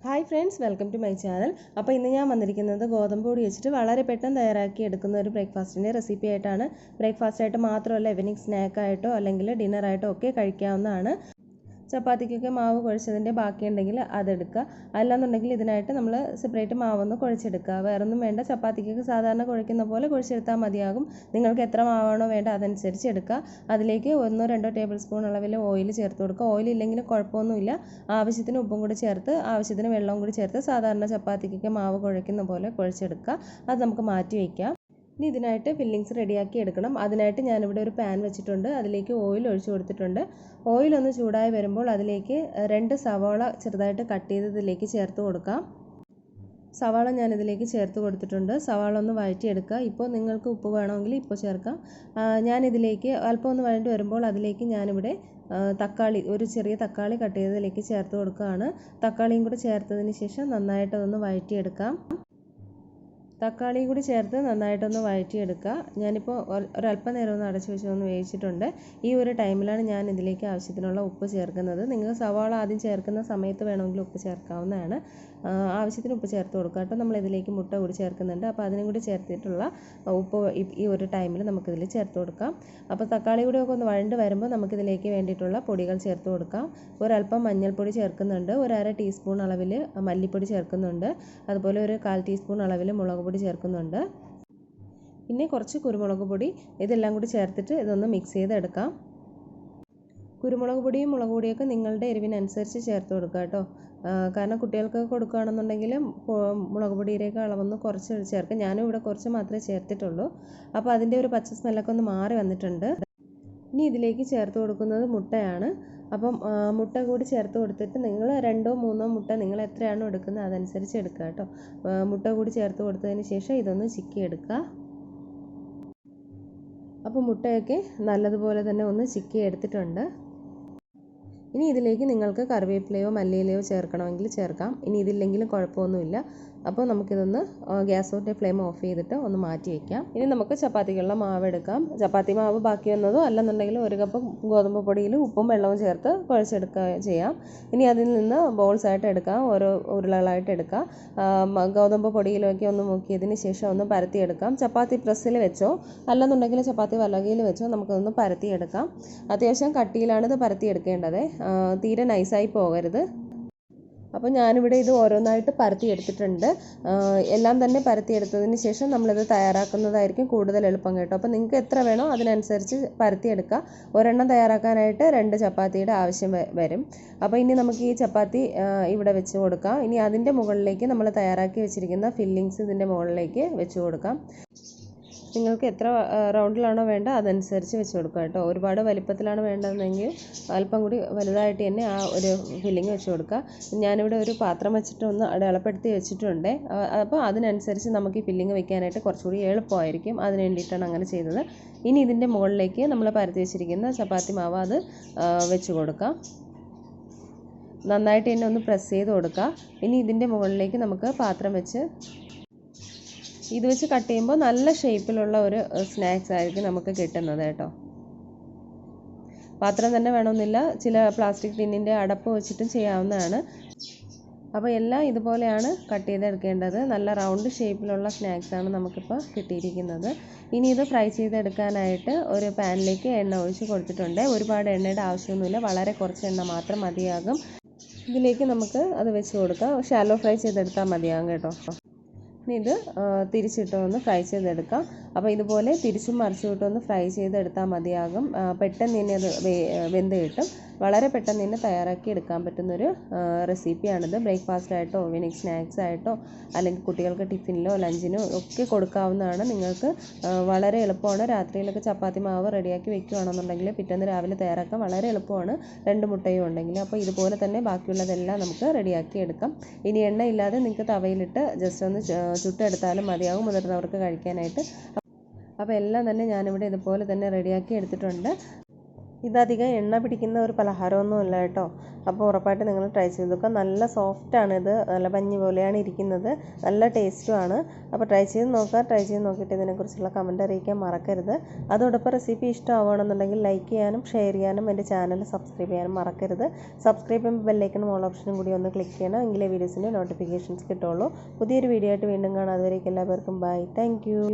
Hi friends, welcome to my channel. അപ്പോൾ ഇന്ന് ഞാൻ വന്നിരിക്കുന്നത് ഗോതമ്പ് പൊടി വെച്ചിട്ട് വളരെ പെട്ടെന്ന് തയ്യാറാക്കി എടുക്കുന്ന ഒരു ബ്രേക്ക്ഫാസ്റ്റിൻ്റെ റെസിപ്പി ആയിട്ടാണ്. ബ്രേക്ക്ഫാസ്റ്റായിട്ട് മാത്രമല്ല, ഈവനിങ് സ്നാക്കായിട്ടോ അല്ലെങ്കിൽ ഡിന്നറായിട്ടോ ഒക്കെ കഴിക്കാവുന്നതാണ്. ചപ്പാത്തിക്കൊക്കെ മാവ് കുഴച്ചതിൻ്റെ ബാക്കിയുണ്ടെങ്കിൽ അതെടുക്കുക. അല്ലാന്നുണ്ടെങ്കിൽ ഇതിനായിട്ട് നമ്മൾ സെപ്പറേറ്റ് മാവൊന്ന് കുഴച്ചെടുക്കുക. വേറൊന്നും വേണ്ട, ചപ്പാത്തിക്കൊക്കെ സാധാരണ കുഴക്കുന്ന പോലെ കുഴച്ചെടുത്താൽ മതിയാകും. നിങ്ങൾക്ക് എത്ര മാവാണോ വേണ്ട അതനുസരിച്ച് എടുക്കുക. അതിലേക്ക് 1-2 ടേബിൾ സ്പൂൺ അളവിൽ ഓയിൽ ചേർത്ത് കൊടുക്കുക. ഓയിൽ ഇല്ലെങ്കിൽ കുഴപ്പമൊന്നുമില്ല. ആവശ്യത്തിന് ഉപ്പും കൂടി ചേർത്ത് ആവശ്യത്തിന് വെള്ളവും കൂടി ചേർത്ത് സാധാരണ ചപ്പാത്തിക്കൊക്കെ മാവ് കുഴക്കുന്ന പോലെ കുഴച്ചെടുക്കുക. അത് നമുക്ക് മാറ്റി വയ്ക്കാം. ഇനി ഇതിനായിട്ട് ഫില്ലിങ്സ് റെഡിയാക്കി എടുക്കണം. അതിനായിട്ട് ഞാനിവിടെ ഒരു പാൻ വെച്ചിട്ടുണ്ട്. അതിലേക്ക് ഓയിൽ ഒഴിച്ചു കൊടുത്തിട്ടുണ്ട്. ഓയിൽ ഒന്ന് ചൂടായി വരുമ്പോൾ അതിലേക്ക് 2 സവാള ചെറുതായിട്ട് കട്ട് ചെയ്തതിലേക്ക് ചേർത്ത് കൊടുക്കാം. സവാള ഞാനിതിലേക്ക് ചേർത്ത് കൊടുത്തിട്ടുണ്ട്. സവാള ഒന്ന് വഴറ്റിയെടുക്കുക. ഇപ്പോൾ നിങ്ങൾക്ക് ഉപ്പ് വേണമെങ്കിൽ ഇപ്പോൾ ചേർക്കാം. ഞാനിതിലേക്ക് അല്പം ഒന്ന് വഴണ്ടി വരുമ്പോൾ അതിലേക്ക് ഞാനിവിടെ തക്കാളി, ഒരു ചെറിയ തക്കാളി കട്ട് ചെയ്തതിലേക്ക് ചേർത്ത് കൊടുക്കുകയാണ്. തക്കാളിയും കൂടി ചേർത്തതിന് ശേഷം നന്നായിട്ട് അതൊന്ന് വഴറ്റിയെടുക്കാം. തക്കാളിയും കൂടി ചേർത്ത് നന്നായിട്ടൊന്ന് വഴറ്റിയെടുക്കുക. ഞാനിപ്പോൾ ഒരല്പം നേരം ഒന്ന് അടച്ചു വെച്ച് ഒന്ന് വേവിച്ചിട്ടുണ്ട്. ഈ ഒരു ടൈമിലാണ് ഞാൻ ഇതിലേക്ക് ആവശ്യത്തിനുള്ള ഉപ്പ് ചേർക്കുന്നത്. നിങ്ങൾക്ക് സവാള ആദ്യം ചേർക്കുന്ന സമയത്ത് വേണമെങ്കിൽ ഉപ്പ് ചേർക്കാവുന്നതാണ്. ആവശ്യത്തിന് ഉപ്പ് ചേർത്ത് കൊടുക്കുക കേട്ടോ. നമ്മളിതിലേക്ക് മുട്ട കൂടി ചേർക്കുന്നുണ്ട്. അപ്പോൾ അതിനും കൂടി ചേർത്തിട്ടുള്ള ഉപ്പ് ഈ ഒരു ടൈമിൽ നമുക്കിതിൽ ചേർത്ത് കൊടുക്കാം. അപ്പോൾ തക്കാളി കൂടി ഒക്കെ ഒന്ന് വഴണ്ട് വരുമ്പോൾ നമുക്കിതിലേക്ക് വേണ്ടിയിട്ടുള്ള പൊടികൾ ചേർത്ത് കൊടുക്കാം. ഒരല്പം മഞ്ഞൾപ്പൊടി ചേർക്കുന്നുണ്ട്. 1/2 ടീസ്പൂൺ അളവിൽ മല്ലിപ്പൊടി ചേർക്കുന്നുണ്ട്. അതുപോലെ ഒരു 1/4 ടീസ്പൂൺ അളവിൽ മുളക് പൊടി ചേർക്കുന്നുണ്ട്. പിന്നെ കുറച്ച് കുരുമുളക് പൊടി. ഇതെല്ലാം കൂടി ചേർത്തിട്ട് ഇതൊന്ന് മിക്സ് ചെയ്തെടുക്കാം. കുരുമുളക് പൊടിയും മുളക് പൊടിയൊക്കെ നിങ്ങളുടെ എരിവിനനുസരിച്ച് ചേർത്ത് കൊടുക്കുക കേട്ടോ. കാരണം കുട്ടികൾക്ക് കൊടുക്കുകയാണെന്നുണ്ടെങ്കിൽ മുളക് പൊടിയുടെയൊക്കെ അളവൊന്ന് കുറച്ച് ചേർക്കുക. ഞാനും ഇവിടെ കുറച്ച് മാത്രമേ ചേർത്തിട്ടുള്ളൂ. അപ്പോൾ അതിൻ്റെ ഒരു പച്ച സ്മെല്ലൊക്കെ ഒന്ന് മാറി വന്നിട്ടുണ്ട്. ഇനി ഇതിലേക്ക് ചേർത്ത് കൊടുക്കുന്നത് മുട്ടയാണ്. അപ്പം മുട്ട കൂടി ചേർത്ത് കൊടുത്തിട്ട് നിങ്ങൾ 2-3 മുട്ട നിങ്ങൾ എത്രയാണോ എടുക്കുന്നത് അതനുസരിച്ച് എടുക്കുക കേട്ടോ. മുട്ട കൂടി ചേർത്ത് കൊടുത്തതിന് ശേഷം ഇതൊന്ന് ചിക്കി എടുക്കുക. അപ്പോൾ മുട്ടയൊക്കെ നല്ലതുപോലെ തന്നെ ഒന്ന് ചിക്കി എടുത്തിട്ടുണ്ട്. ഇനി ഇതിലേക്ക് നിങ്ങൾക്ക് കറിവേപ്പിലയോ മല്ലിയിലയോ ചേർക്കണമെങ്കിൽ ചേർക്കാം. ഇനി ഇതില്ലെങ്കിലും കുഴപ്പമൊന്നുമില്ല. അപ്പോൾ നമുക്കിതൊന്ന് ഗ്യാസിൻ്റെ ഫ്ലെയിം ഓഫ് ചെയ്തിട്ട് ഒന്ന് മാറ്റി വയ്ക്കാം. ഇനി നമുക്ക് ചപ്പാത്തിക്കുള്ള മാവ് എടുക്കാം. ചപ്പാത്തി മാവ് ബാക്കി വന്നതോ അല്ലെന്നുണ്ടെങ്കിൽ 1 കപ്പ് ഗോതമ്പ് പൊടിയിൽ ഉപ്പും വെള്ളവും ചേർത്ത് കുഴച്ചെടുക്കുക ചെയ്യാം. ഇനി അതിൽ നിന്ന് ബോൾസ് ആയിട്ട് എടുക്കാം, ഓരോ ഉരുളകളായിട്ട് എടുക്കാം. ഗോതമ്പ് പൊടിയിലൊക്കെ ഒന്ന് മുക്കിയതിന് ശേഷം ഒന്ന് പരത്തിയെടുക്കാം. ചപ്പാത്തി പ്രസ്സിൽ വെച്ചോ അല്ലെന്നുണ്ടെങ്കിൽ ചപ്പാത്തി വലകയിൽ വെച്ചോ നമുക്കൊന്ന് പരത്തിയെടുക്കാം. അത്യാവശ്യം കട്ടിയിലാണ് ഇത് പരത്തിയെടുക്കേണ്ടത്. തീരെ നൈസായി പോകരുത്. അപ്പോൾ ഞാനിവിടെ ഇത് ഓരോന്നായിട്ട് പരത്തിയെടുത്തിട്ടുണ്ട്. എല്ലാം തന്നെ പരത്തിയെടുത്തതിന് ശേഷം നമ്മളിത് തയ്യാറാക്കുന്നതായിരിക്കും കൂടുതൽ എളുപ്പം കേട്ടോ. അപ്പോൾ നിങ്ങൾക്ക് എത്ര വേണോ അതിനനുസരിച്ച് പരത്തിയെടുക്കുക. ഒരെണ്ണം തയ്യാറാക്കാനായിട്ട് 2 ചപ്പാത്തിയുടെ ആവശ്യം വരും. അപ്പോൾ ഇനി നമുക്ക് ഈ ചപ്പാത്തി ഇവിടെ വെച്ച് കൊടുക്കാം. ഇനി അതിൻ്റെ മുകളിലേക്ക് നമ്മൾ തയ്യാറാക്കി വെച്ചിരിക്കുന്ന ഫില്ലിങ്സ് ഇതിൻ്റെ മുകളിലേക്ക് വെച്ച് കൊടുക്കാം. നിങ്ങൾക്ക് എത്ര റൗണ്ടിലാണോ വേണ്ട അതനുസരിച്ച് വെച്ച് കൊടുക്കുക കേട്ടോ. ഒരുപാട് വലിപ്പത്തിലാണ് വേണ്ടതെങ്കിൽ അല്പം കൂടി വലുതായിട്ട് തന്നെ ആ ഒരു ഫില്ലിങ് വെച്ച് കൊടുക്കുക. ഞാനിവിടെ ഒരു പാത്രം വെച്ചിട്ട് ഒന്ന് അടയാളപ്പെടുത്തി വെച്ചിട്ടുണ്ട്. അപ്പോൾ അതിനനുസരിച്ച് നമുക്ക് ഈ ഫില്ലിങ് വെക്കാനായിട്ട് കുറച്ചുകൂടി എളുപ്പമായിരിക്കും. അതിന് വേണ്ടിയിട്ടാണ് അങ്ങനെ ചെയ്തത്. ഇനി ഇതിൻ്റെ മുകളിലേക്ക് നമ്മൾ പരത്തി വെച്ചിരിക്കുന്ന ചപ്പാത്തി മാവ് അത് വെച്ച് കൊടുക്കാം. നന്നായിട്ട് തന്നെ ഒന്ന് പ്രസ് ചെയ്ത് കൊടുക്കുക. ഇനി ഇതിൻ്റെ മുകളിലേക്ക് നമുക്ക് പാത്രം വെച്ച് ഇത് വെച്ച് കട്ട് ചെയ്യുമ്പോൾ നല്ല ഷേപ്പിലുള്ള ഒരു സ്നാക്സ് ആയിരിക്കും നമുക്ക് കിട്ടുന്നത് കേട്ടോ. പാത്രം തന്നെ വേണമെന്നില്ല, ചില പ്ലാസ്റ്റിക് ടിന്നിൻ്റെ അടപ്പ് വെച്ചിട്ടും ചെയ്യാവുന്നതാണ്. അപ്പോൾ എല്ലാം ഇതുപോലെയാണ് കട്ട് ചെയ്തെടുക്കേണ്ടത്. നല്ല റൗണ്ട് ഷേപ്പിലുള്ള സ്നാക്സാണ് നമുക്കിപ്പോൾ കിട്ടിയിരിക്കുന്നത്. ഇനി ഇത് ഫ്രൈ ചെയ്തെടുക്കാനായിട്ട് ഒരു പാനിലേക്ക് എണ്ണ ഒഴിച്ച് കൊടുത്തിട്ടുണ്ട്. ഒരുപാട് എണ്ണയുടെ ആവശ്യമൊന്നുമില്ല, വളരെ കുറച്ച് എണ്ണ മാത്രം മതിയാകും. ഇതിലേക്ക് നമുക്ക് അത് വെച്ച് കൊടുക്കാം. ഷാലോ ഫ്രൈ ചെയ്തെടുത്താൽ മതിയാകും കേട്ടോ. ഇനി ഇത് തിരിച്ചിട്ട് ഒന്ന് ഫ്രൈ ചെയ്തെടുക്കാം. അപ്പോൾ ഇതുപോലെ തിരിച്ചും മറിച്ചും ഇട്ടൊന്ന് ഫ്രൈ ചെയ്തെടുത്താൽ മതിയാകും. പെട്ടെന്ന് തന്നെ അത് വെന്ത് കിട്ടും. വളരെ പെട്ടെന്ന് തന്നെ തയ്യാറാക്കി എടുക്കാൻ പറ്റുന്നൊരു റെസിപ്പിയാണിത്. ബ്രേക്ക്ഫാസ്റ്റ് ആയിട്ടോ ഈവനിങ് സ്നാക്സ് ആയിട്ടോ അല്ലെങ്കിൽ കുട്ടികൾക്ക് ടിഫിനിലോ ലഞ്ചിനോ ഒക്കെ കൊടുക്കാവുന്നതാണ്. നിങ്ങൾക്ക് വളരെ എളുപ്പമാണ്. രാത്രിയിലൊക്കെ ചപ്പാത്തി മാവ് റെഡിയാക്കി വെക്കുകയാണെന്നുണ്ടെങ്കിൽ പിറ്റേന്ന് രാവിലെ തയ്യാറാക്കാൻ വളരെ എളുപ്പമാണ്. 2 മുട്ടയും ഉണ്ടെങ്കിൽ. അപ്പോൾ ഇതുപോലെ തന്നെ ബാക്കിയുള്ളതെല്ലാം നമുക്ക് റെഡിയാക്കി എടുക്കാം. ഇനി എണ്ണ ഇല്ലാതെ നിങ്ങൾക്ക് തവയിലിട്ട് ജസ്റ്റ് ഒന്ന് ചുട്ടെടുത്താലും മതിയാകും മുതിർന്നവർക്ക് കഴിക്കാനായിട്ട്. അപ്പോൾ എല്ലാം തന്നെ ഞാനിവിടെ ഇതുപോലെ തന്നെ റെഡിയാക്കി എടുത്തിട്ടുണ്ട്. ഇതധികം എണ്ണ പിടിക്കുന്ന ഒരു പലഹാരമൊന്നുമല്ല കേട്ടോ. അപ്പോൾ ഉറപ്പായിട്ട് നിങ്ങൾ ട്രൈ ചെയ്ത് നോക്കുക. നല്ല സോഫ്റ്റാണിത്, നല്ല പഞ്ഞി പോലെയാണ് ഇരിക്കുന്നത്, നല്ല ടേസ്റ്റുമാണ്. അപ്പോൾ ട്രൈ ചെയ്ത് നോക്കുക. ട്രൈ ചെയ്ത് നോക്കിയിട്ട് ഇതിനെക്കുറിച്ചുള്ള കമൻറ്റ് അറിയിക്കാൻ മറക്കരുത്. അതോടൊപ്പം റെസിപ്പി ഇഷ്ടമാവുകയാണെന്നുണ്ടെങ്കിൽ ലൈക്ക് ചെയ്യാനും ഷെയർ ചെയ്യാനും എൻ്റെ ചാനൽ സബ്സ്ക്രൈബ് ചെയ്യാനും മറക്കരുത്. സബ്സ്ക്രൈബ് ചെയ്യുമ്പോൾ ബെല്ലൈക്കനും ഓൾ ഓപ്ഷനും കൂടി ഒന്ന് ക്ലിക്ക് ചെയ്യണം, എങ്കിലേ വീഡിയോസിൻ്റെ നോട്ടിഫിക്കേഷൻസ് കിട്ടുള്ളൂ. പുതിയൊരു വീഡിയോ ആയിട്ട് വീണ്ടും കാണാം. അതുവരേക്കും എല്ലാവർക്കും ബൈ. Thank you.